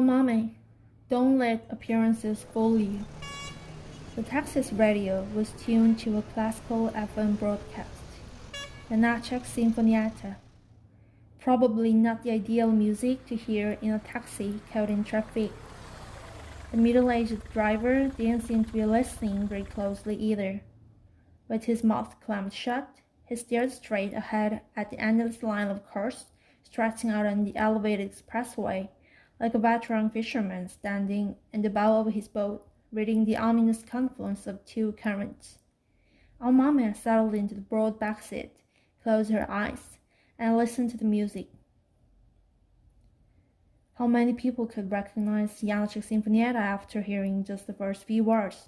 mommy, don't let appearances fool you. The taxi's radio was tuned to a classical FM broadcast, the Janáček Sinfonietta. Probably not the ideal music to hear in a taxi caught in traffic. The middle-aged driver didn't seem to be listening very closely either. With his mouth clamped shut, he stared straight ahead at the endless line of cars stretching out on the elevated expressway, like a veteran fisherman standing in the bow of his boat, reading the ominous confluence of two currents. Our mamma settled into the broad back seat, closed her eyes, and listened to the music. How many people could recognize Janáček Sinfonietta after hearing just the first few words?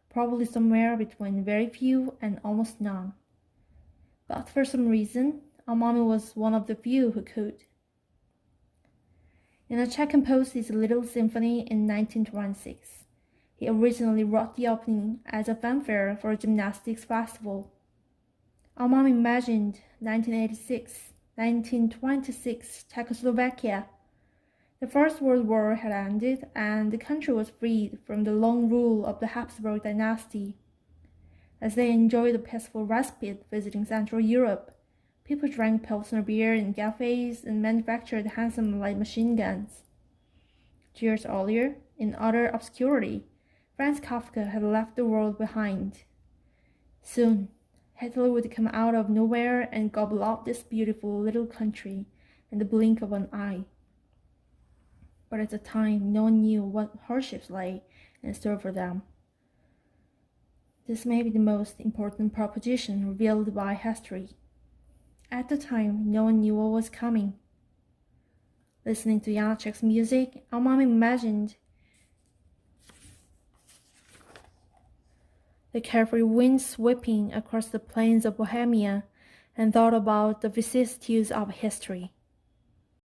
Probably somewhere between very few and almost none. But for some reason, our mommy was one of the few who could. Janáček composed his Little Symphony in 1926. He originally wrote the opening as a fanfare for a gymnastics festival. Our mom imagined 1986, 1926 Czechoslovakia. The First World War had ended and the country was freed from the long rule of the Habsburg dynasty. As they enjoyed a peaceful respite visiting Central Europe, people drank Pilsner beer in cafes and manufactured handsome light machine guns. 2 years earlier, in utter obscurity, Franz Kafka had left the world behind. Soon, Hitler would come out of nowhere and gobble up this beautiful little country in the blink of an eye. But at the time, no one knew what hardships lay in store for them. This may be the most important proposition revealed by history. At the time, no one knew what was coming. Listening to Janáček's music, our mom imagined the carefree wind sweeping across the plains of Bohemia and thought about the vicissitudes of history.